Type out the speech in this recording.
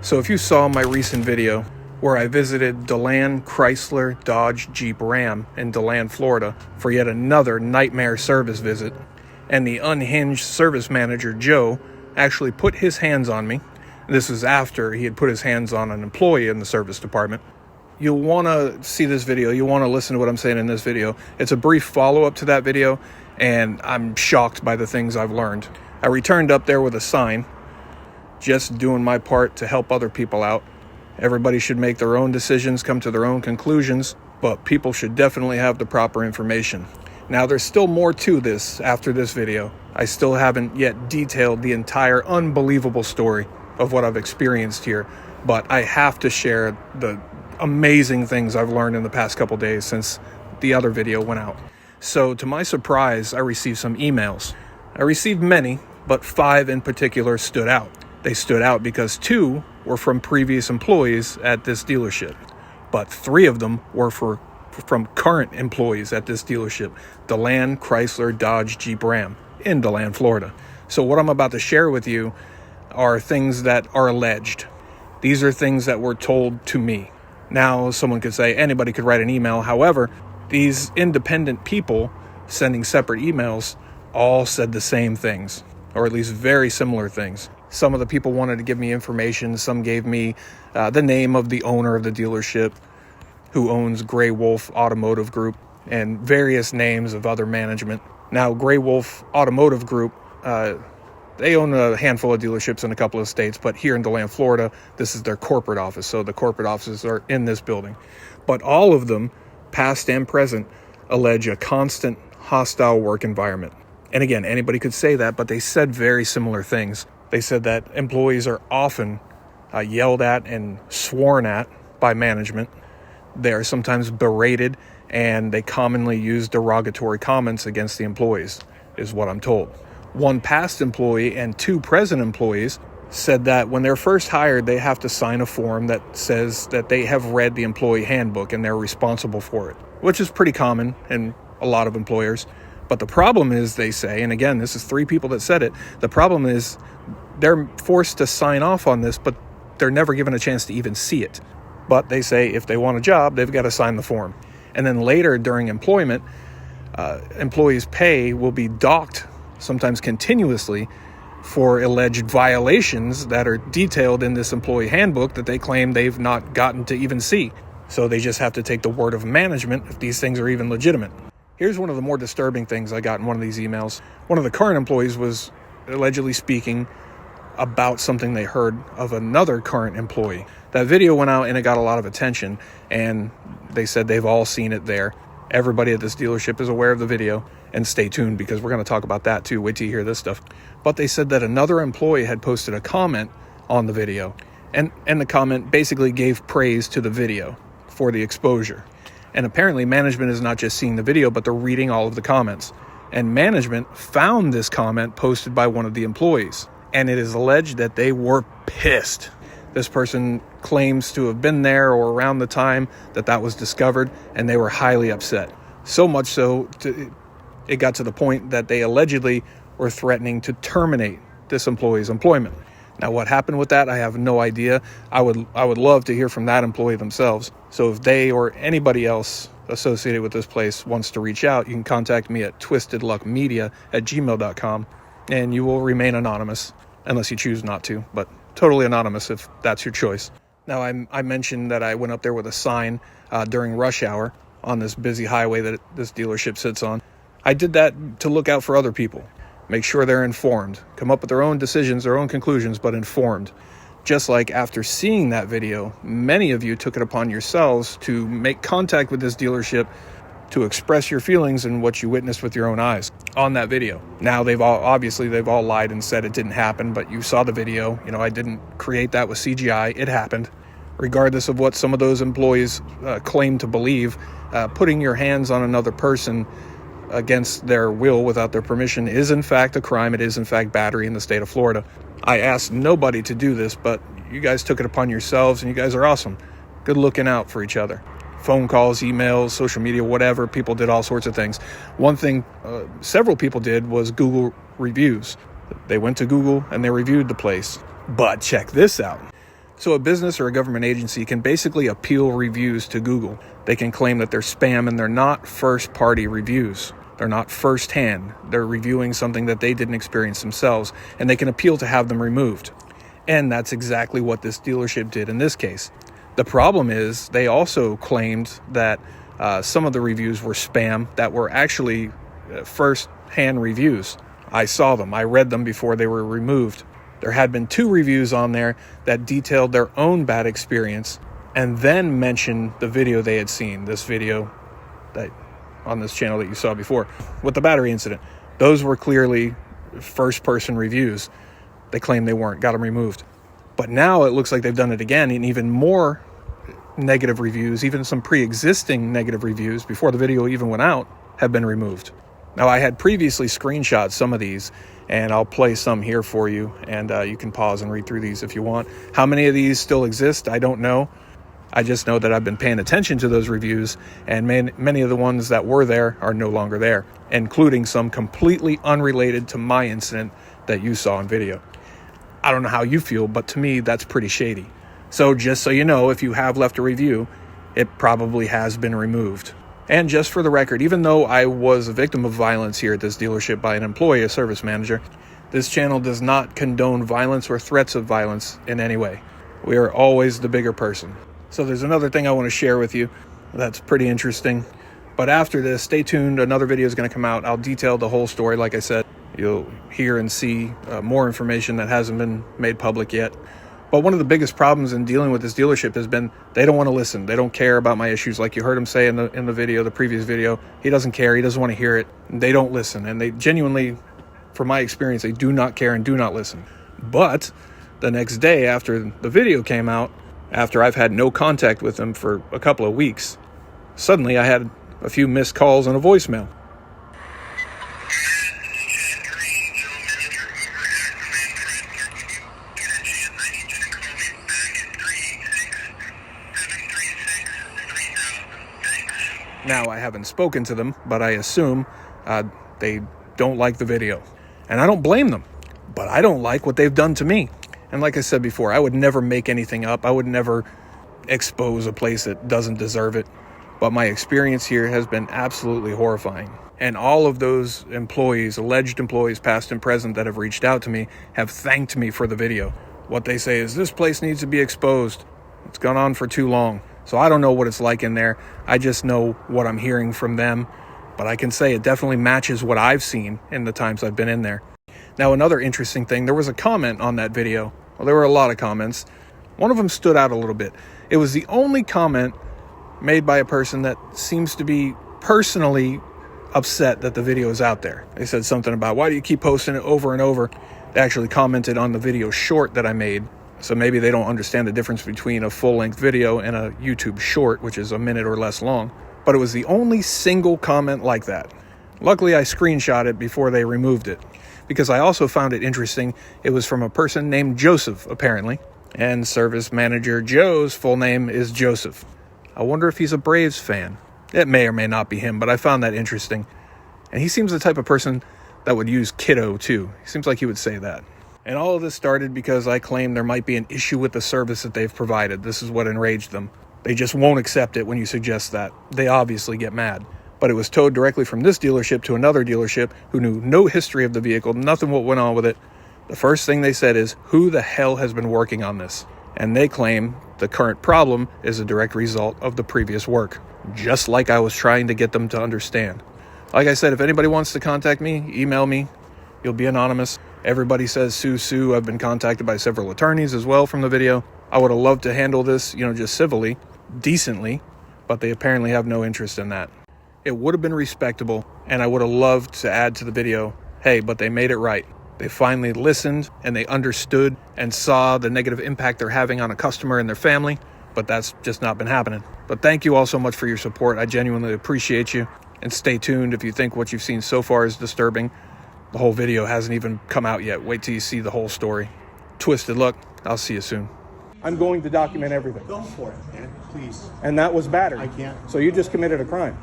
So if you saw my recent video where I visited Deland Chrysler Dodge Jeep Ram in Deland, Florida for yet another nightmare service visit, and the Unhinged service manager, Joe, actually put his hands on me. This was after he had put his hands on an employee in the service department. You'll want to see this video. You'll want to listen to what I'm saying in this video. It's a brief follow-up to that video, and I'm shocked by the things I've learned. I returned up there with a sign, just doing my part to help other people out. Everybody should make their own decisions, come to their own conclusions, but people should definitely have the proper information. Now, there's still more to this after this video. I still haven't yet detailed the entire unbelievable story of what I've experienced here, but I have to share the amazing things I've learned in the past couple days since the other video went out. So, to my surprise, I received some emails. I received many, but 5 in particular stood out. They stood out because 2 were from previous employees at this dealership, but 3 of them were from current employees at this dealership, Deland Chrysler Dodge Jeep Ram in Deland, Florida. So what I'm about to share with you are things that are alleged. These are things that were told to me. Now, someone could say anybody could write an email. However, these independent people sending separate emails all said the same things, or at least very similar things. Some of the people wanted to give me information. Some gave me the name of the owner of the dealership, who owns Gray Wolf Automotive Group, and various names of other management. Now, Gray Wolf Automotive Group, they own a handful of dealerships in a couple of states, but here in Deland, Florida, this is their corporate office. So the corporate offices are in this building. But all of them, past and present, allege a constant hostile work environment. And again, anybody could say that, but they said very similar things. They said that employees are often yelled at and sworn at by management. They are sometimes berated, and they commonly use derogatory comments against the employees, is what I'm told. One past employee and 2 present employees said that when they're first hired, they have to sign a form that says that they have read the employee handbook and they're responsible for it, which is pretty common in a lot of employers. But the problem is, they say, and again, this is 3 people that said it, the problem is they're forced to sign off on this, but they're never given a chance to even see it. But they say if they want a job, they've got to sign the form. And then later during employment, employees' pay will be docked, sometimes continuously, for alleged violations that are detailed in this employee handbook that they claim they've not gotten to even see. So they just have to take the word of management if these things are even legitimate. Here's one of the more disturbing things I got in one of these emails. One of the current employees was allegedly speaking about something they heard of another current employee. That video went out and it got a lot of attention, and they said they've all seen it there. Everybody at this dealership is aware of the video, and stay tuned because we're going to talk about that too. Wait till you hear this stuff. But they said that another employee had posted a comment on the video, and the comment basically gave praise to the video for the exposure. And apparently management is not just seeing the video, but they're reading all of the comments. And management found this comment posted by one of the employees, and it is alleged that they were pissed. This person claims to have been there or around the time that was discovered, and they were highly upset. So much so, it got to the point that they allegedly were threatening to terminate this employee's employment. Now, what happened with that, I have no idea. I would love to hear from that employee themselves. So if they or anybody else associated with this place wants to reach out, you can contact me at TwistedLuckMedia@gmail.com, and you will remain anonymous unless you choose not to, but totally anonymous if that's your choice. Now, I mentioned that I went up there with a sign during rush hour on this busy highway that this dealership sits on. I did that to look out for other people. Make sure they're informed, come up with their own decisions, their own conclusions, but informed. Just like after seeing that video, many of you took it upon yourselves to make contact with this dealership to express your feelings and what you witnessed with your own eyes on that video. Now, they've all lied and said it didn't happen, but you saw the video. You know, I didn't create that with CGI. It happened. Regardless of what some of those employees claim to believe, putting your hands on another person against their will without their permission is in fact a crime. It is in fact battery in the state of Florida. I asked nobody to do this, but you guys took it upon yourselves, and you guys are awesome. Good looking out for each other. Phone calls, emails, social media, whatever. People did all sorts of things. One thing several people did was Google reviews. They went to Google and they reviewed the place. But check this out. So a business or a government agency can basically appeal reviews to Google. They can claim that they're spam and they're not first-party reviews. They're not first-hand. They're reviewing something that they didn't experience themselves, and they can appeal to have them removed. And that's exactly what this dealership did in this case. The problem is they also claimed that some of the reviews were spam that were actually first-hand reviews. I saw them. I read them before they were removed. There had been 2 reviews on there that detailed their own bad experience and then mentioned the video they had seen, this video that on this channel that you saw before with the battery incident. Those were clearly first-person reviews. They claimed they weren't, got them removed. But now it looks like they've done it again, and even more negative reviews, even some pre-existing negative reviews before the video even went out, have been removed. Now, I had previously screenshot some of these, and I'll play some here for you, and you can pause and read through these if you want. How many of these still exist, I don't know. I just know that I've been paying attention to those reviews, and many of the ones that were there are no longer there, including some completely unrelated to my incident that you saw in video. I don't know how you feel, but to me, that's pretty shady. So just so you know, if you have left a review, it probably has been removed. And just for the record, even though I was a victim of violence here at this dealership by an employee, a service manager, this channel does not condone violence or threats of violence in any way. We are always the bigger person. So there's another thing I want to share with you that's pretty interesting. But after this, stay tuned. Another video is going to come out. I'll detail the whole story. Like I said, you'll hear and see more information that hasn't been made public yet. But one of the biggest problems in dealing with this dealership has been they don't want to listen. They don't care about my issues. Like you heard him say in the video, the previous video, he doesn't care. He doesn't want to hear it. They don't listen. And they genuinely, from my experience, they do not care and do not listen. But the next day after the video came out, after I've had no contact with them for a couple of weeks, suddenly I had a few missed calls and a voicemail. Now, I haven't spoken to them, but I assume they don't like the video. And I don't blame them, but I don't like what they've done to me. And like I said before, I would never make anything up. I would never expose a place that doesn't deserve it. But my experience here has been absolutely horrifying. And all of those employees, alleged employees, past and present, that have reached out to me have thanked me for the video. What they say is, this place needs to be exposed. It's gone on for too long. So I don't know what it's like in there. I just know what I'm hearing from them. But I can say it definitely matches what I've seen in the times I've been in there. Now, another interesting thing, there was a comment on that video. Well, there were a lot of comments. One of them stood out a little bit. It was the only comment made by a person that seems to be personally upset that the video is out there. They said something about, why do you keep posting it over and over? They actually commented on the video short that I made. So maybe they don't understand the difference between a full-length video and a YouTube short, which is a minute or less long. But it was the only single comment like that. Luckily, I screenshot it before they removed it, because I also found it interesting. It was from a person named Joseph, apparently. And service manager Joe's full name is Joseph. I wonder if he's a Braves fan. It may or may not be him, but I found that interesting. And he seems the type of person that would use kiddo, too. He seems like he would say that. And all of this started because I claimed there might be an issue with the service that they've provided. This is what enraged them. They just won't accept it when you suggest that. They obviously get mad. But it was towed directly from this dealership to another dealership who knew no history of the vehicle, nothing what went on with it. The first thing they said is, who the hell has been working on this? And they claim the current problem is a direct result of the previous work. Just like I was trying to get them to understand. Like I said, if anybody wants to contact me, email me. You'll be anonymous. Everybody says sue. I've been contacted by several attorneys as well from the video. I would have loved to handle this, just civilly, decently, but they apparently have no interest in that. It would have been respectable, and I would have loved to add to the video, hey, but they made it right. They finally listened, and they understood and saw the negative impact they're having on a customer and their family, but that's just not been happening. But thank you all so much for your support. I genuinely appreciate you, and stay tuned if you think what you've seen so far is disturbing. The whole video hasn't even come out yet. Wait till you see the whole story. Twisted Luck. I'll see you soon. I'm going to document everything. Go for it, man. Please. And that was battery. I can't. So you just committed a crime.